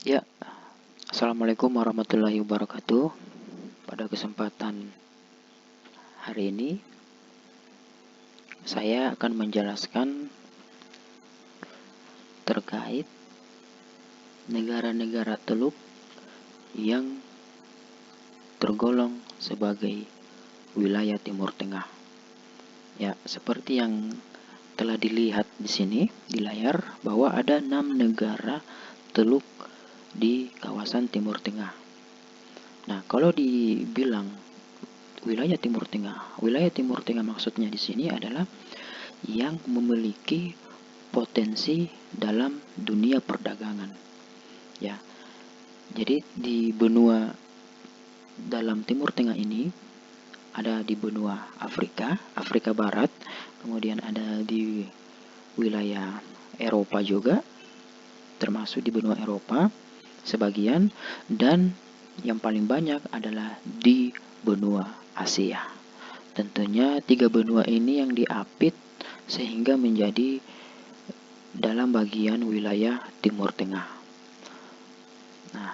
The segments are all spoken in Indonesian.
Ya, Assalamualaikum warahmatullahi wabarakatuh. Pada kesempatan hari ini, saya akan menjelaskan terkait negara-negara teluk yang tergolong sebagai wilayah Timur Tengah. Ya, seperti yang telah dilihat di sini di layar bahwa ada 6 negara teluk di kawasan Timur Tengah. Nah, kalau dibilang wilayah Timur Tengah maksudnya di sini adalah yang memiliki potensi dalam dunia perdagangan. Ya. Jadi di benua dalam Timur Tengah ini ada di benua Afrika Barat, kemudian ada di wilayah Eropa juga, termasuk di benua Eropa sebagian, dan yang paling banyak adalah di benua Asia. Tentunya 3 benua ini yang diapit sehingga menjadi dalam bagian wilayah Timur Tengah. Nah,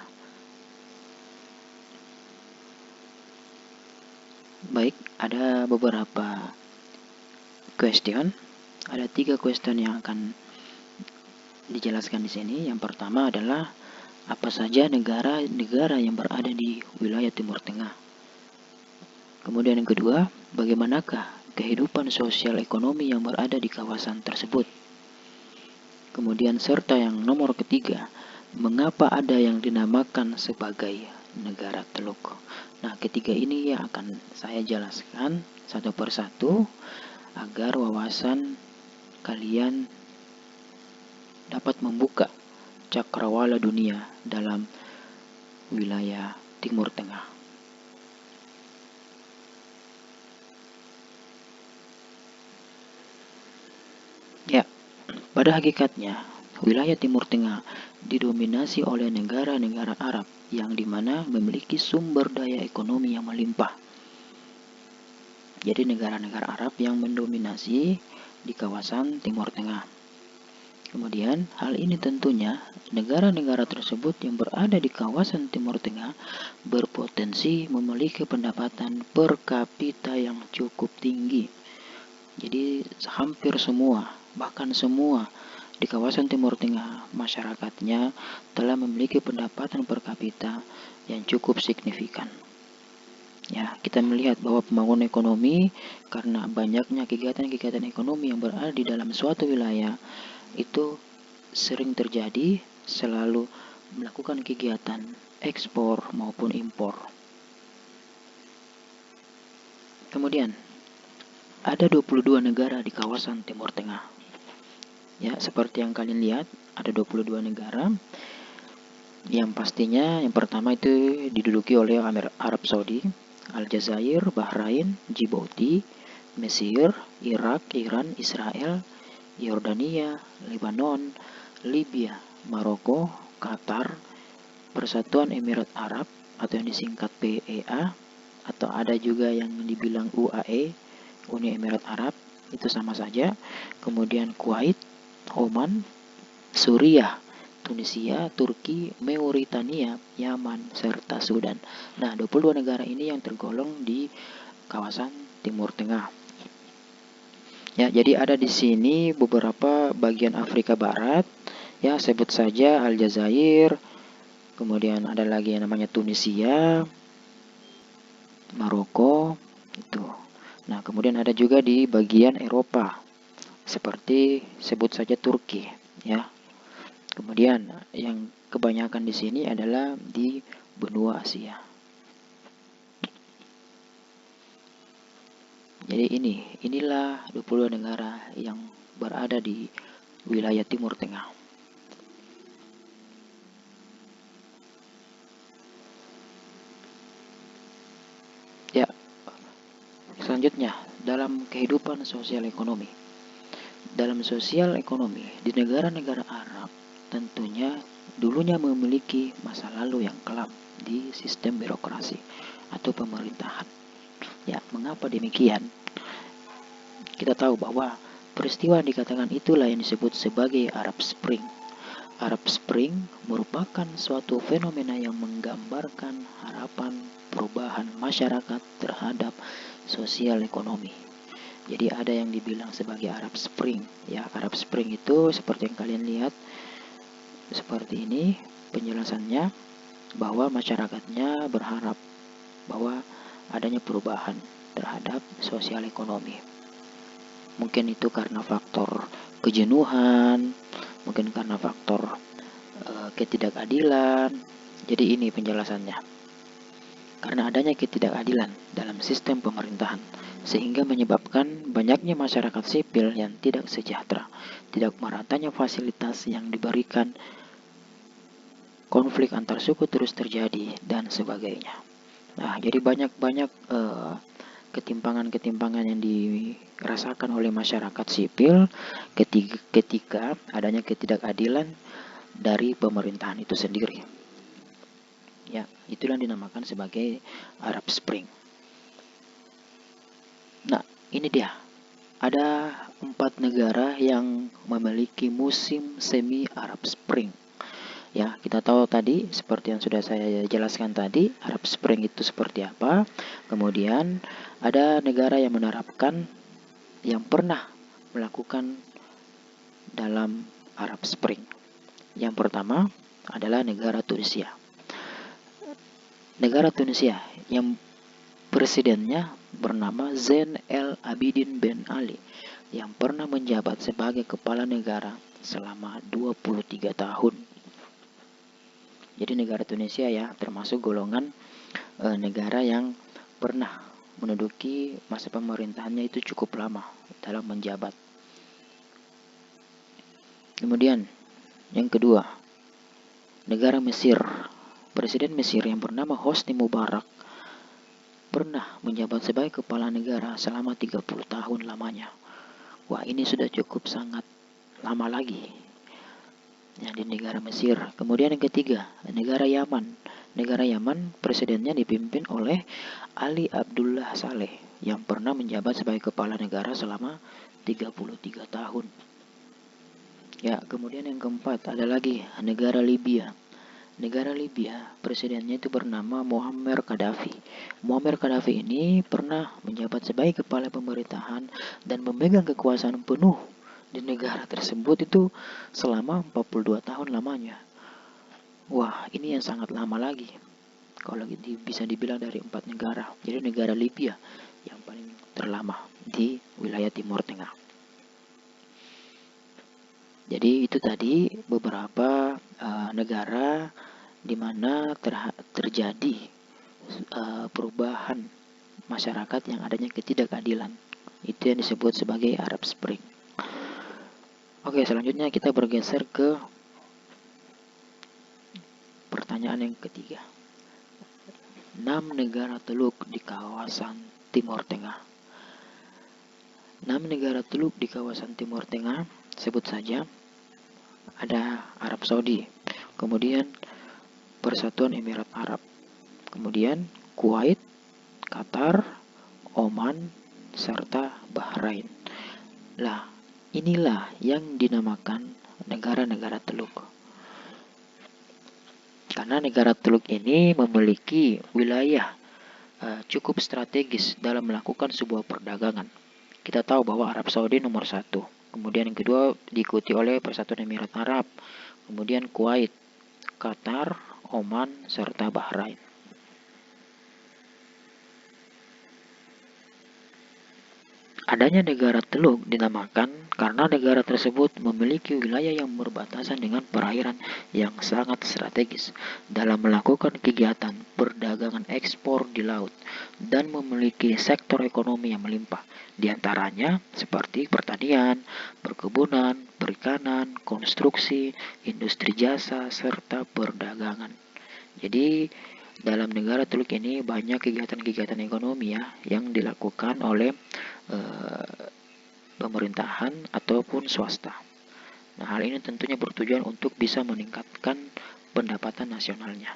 baik, ada beberapa question. Ada 3 question yang akan dijelaskan di sini. Yang pertama adalah apa saja negara-negara yang berada di wilayah Timur Tengah. Kemudian yang kedua, bagaimanakah kehidupan sosial ekonomi yang berada di kawasan tersebut. Kemudian serta yang nomor ketiga, mengapa ada yang dinamakan sebagai negara teluk. Nah, ketiga ini yang akan saya jelaskan satu persatu agar wawasan kalian dapat membuka cakrawala dunia dalam wilayah Timur Tengah. Ya, pada hakikatnya, wilayah Timur Tengah didominasi oleh negara-negara Arab yang dimana memiliki sumber daya ekonomi yang melimpah. Jadi negara-negara Arab yang mendominasi di kawasan Timur Tengah. Kemudian, hal ini tentunya negara-negara tersebut yang berada di kawasan Timur Tengah berpotensi memiliki pendapatan per kapita yang cukup tinggi. Jadi, hampir semua, bahkan semua di kawasan Timur Tengah masyarakatnya telah memiliki pendapatan per kapita yang cukup signifikan. Ya, kita melihat bahwa pembangunan ekonomi karena banyaknya kegiatan-kegiatan ekonomi yang berada di dalam suatu wilayah itu sering terjadi, selalu melakukan kegiatan ekspor maupun impor. Kemudian, ada 22 negara di kawasan Timur Tengah. Ya, seperti yang kalian lihat, ada 22 negara. Yang pastinya yang pertama itu diduduki oleh Arab Saudi, Aljazair, Bahrain, Djibouti, Mesir, Irak, Iran, Israel, Yordania, Lebanon, Libya, Maroko, Qatar, Persatuan Emirat Arab atau yang disingkat PEA, atau ada juga yang dibilang UAE, Uni Emirat Arab, itu sama saja. Kemudian Kuwait, Oman, Suriah, Tunisia, Turki, Mauritania, Yaman, serta Sudan. Nah, 22 negara ini yang tergolong di kawasan Timur Tengah. Ya, jadi ada di sini beberapa bagian Afrika Barat. Ya, sebut saja Aljazair. Kemudian ada lagi yang namanya Tunisia, Maroko, itu. Nah, kemudian ada juga di bagian Eropa, seperti sebut saja Turki, ya. Kemudian yang kebanyakan di sini adalah di benua Asia. Jadi inilah 22 negara yang berada di wilayah Timur Tengah. Ya, selanjutnya dalam kehidupan sosial ekonomi. Dalam sosial ekonomi di negara-negara Arab tentunya dulunya memiliki masa lalu yang kelam di sistem birokrasi atau pemerintahan. Ya, mengapa demikian? Kita tahu bahwa peristiwa yang dikatakan itulah yang disebut sebagai Arab Spring. Arab Spring merupakan suatu fenomena yang menggambarkan harapan perubahan masyarakat terhadap sosial ekonomi. Jadi ada yang dibilang sebagai Arab Spring. Ya, Arab Spring itu seperti yang kalian lihat seperti ini penjelasannya, bahwa masyarakatnya berharap bahwa adanya perubahan terhadap sosial ekonomi. Mungkin itu karena faktor kejenuhan, mungkin karena faktor ketidakadilan. Jadi ini penjelasannya. Karena adanya ketidakadilan dalam sistem pemerintahan, sehingga menyebabkan banyaknya masyarakat sipil yang tidak sejahtera, tidak meratanya fasilitas yang diberikan, konflik antar suku terus terjadi, dan sebagainya. Nah, jadi banyak-banyak ketimpangan-ketimpangan yang dirasakan oleh masyarakat sipil ketika adanya ketidakadilan dari pemerintahan itu sendiri. Ya, itulah yang dinamakan sebagai Arab Spring. Nah, ini dia. Ada 4 negara yang memiliki musim semi Arab Spring. Ya, kita tahu tadi seperti yang sudah saya jelaskan tadi, Arab Spring itu seperti apa. Kemudian ada negara yang menerapkan, yang pernah melakukan dalam Arab Spring. Yang pertama adalah negara Tunisia. Negara Tunisia yang presidennya bernama Zain El Abidin Ben Ali, yang pernah menjabat sebagai kepala negara selama 23 tahun. Jadi negara Tunisia ya termasuk golongan negara yang pernah menduduki masa pemerintahannya itu cukup lama dalam menjabat. Kemudian yang kedua, negara Mesir. Presiden Mesir yang bernama Hosni Mubarak pernah menjabat sebagai kepala negara selama 30 tahun lamanya. Wah, ini sudah cukup sangat lama lagi yang di negara Mesir. Kemudian yang ketiga, negara Yaman. Negara Yaman presidennya dipimpin oleh Ali Abdullah Saleh yang pernah menjabat sebagai kepala negara selama 33 tahun. Ya, kemudian yang keempat ada lagi negara Libya. Negara Libya, presidennya itu bernama Muammar Gaddafi. Muammar Gaddafi ini pernah menjabat sebagai kepala pemerintahan dan memegang kekuasaan penuh di negara tersebut itu selama 42 tahun lamanya. Wah, ini yang sangat lama lagi. Kalau bisa dibilang dari 4 negara. Jadi negara Libya yang paling terlama di wilayah Timur Tengah. Jadi itu tadi beberapa negara di mana terjadi perubahan masyarakat yang adanya ketidakadilan. Itu yang disebut sebagai Arab Spring. Oke, selanjutnya kita bergeser ke pertanyaan yang ketiga. 6 negara teluk di kawasan Timur Tengah. 6 negara teluk di kawasan Timur Tengah, sebut saja. Ada Arab Saudi, kemudian Persatuan Emirat Arab, kemudian Kuwait, Qatar, Oman, serta Bahrain. Lah, inilah yang dinamakan negara-negara teluk. Karena negara teluk ini memiliki wilayah cukup strategis dalam melakukan sebuah perdagangan. Kita tahu bahwa Arab Saudi nomor 1. Kemudian yang kedua diikuti oleh Persatuan Emirat Arab, kemudian Kuwait, Qatar, Oman, serta Bahrain. Adanya negara teluk dinamakan karena negara tersebut memiliki wilayah yang berbatasan dengan perairan yang sangat strategis dalam melakukan kegiatan perdagangan ekspor di laut dan memiliki sektor ekonomi yang melimpah, diantaranya seperti pertanian, perkebunan, perikanan, konstruksi, industri jasa, serta perdagangan. Jadi dalam negara teluk ini banyak kegiatan-kegiatan ekonomi ya yang dilakukan oleh pemerintahan ataupun swasta. Nah, hal ini tentunya bertujuan untuk bisa meningkatkan pendapatan nasionalnya.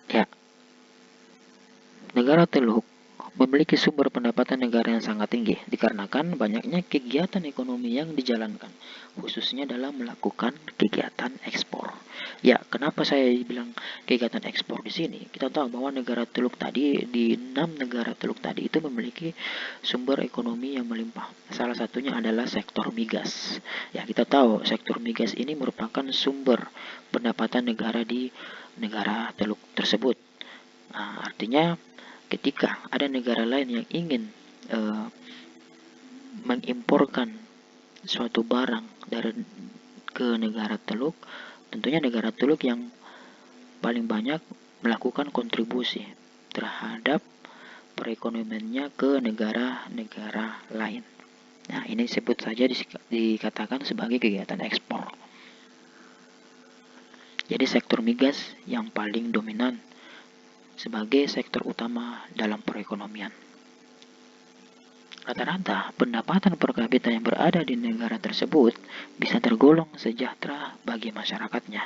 Ya, negara teluk memiliki sumber pendapatan negara yang sangat tinggi dikarenakan banyaknya kegiatan ekonomi yang dijalankan, khususnya dalam melakukan kegiatan ekspor. Ya, kenapa saya bilang kegiatan ekspor di sini? Kita tahu bahwa negara Teluk tadi, di 6 negara Teluk tadi itu memiliki sumber ekonomi yang melimpah. Salah satunya adalah sektor migas. Ya, kita tahu sektor migas ini merupakan sumber pendapatan negara di negara Teluk tersebut. Nah, artinya ketika ada negara lain yang ingin mengimporkan suatu barang dari ke negara Teluk, tentunya negara Teluk yang paling banyak melakukan kontribusi terhadap perekonomiannya ke negara-negara lain. Nah, ini sebut saja dikatakan sebagai kegiatan ekspor. Jadi sektor migas yang paling dominan sebagai sektor utama dalam perekonomian. Rata-rata pendapatan per kapita yang berada di negara tersebut bisa tergolong sejahtera bagi masyarakatnya,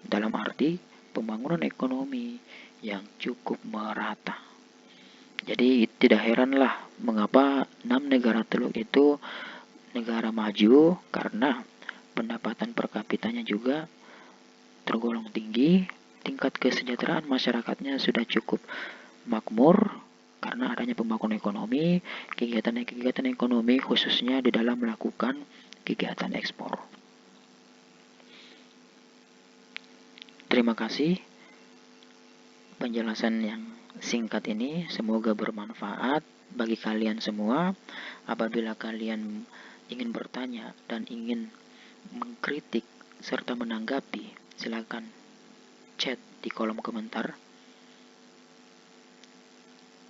dalam arti pembangunan ekonomi yang cukup merata. Jadi tidak heranlah mengapa 6 negara Teluk itu negara maju, karena pendapatan per kapitanya juga tergolong tinggi, tingkat kesejahteraan masyarakatnya sudah cukup makmur karena adanya pembangunan ekonomi, kegiatan ekonomi khususnya di dalam melakukan kegiatan ekspor. Terima kasih penjelasan yang singkat ini, semoga bermanfaat bagi kalian semua. Apabila kalian ingin bertanya dan ingin mengkritik serta menanggapi, silakan chat di kolom komentar.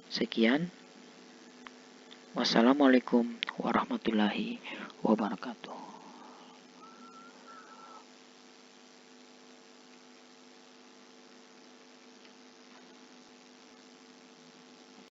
Sekian. Wassalamualaikum warahmatullahi wabarakatuh.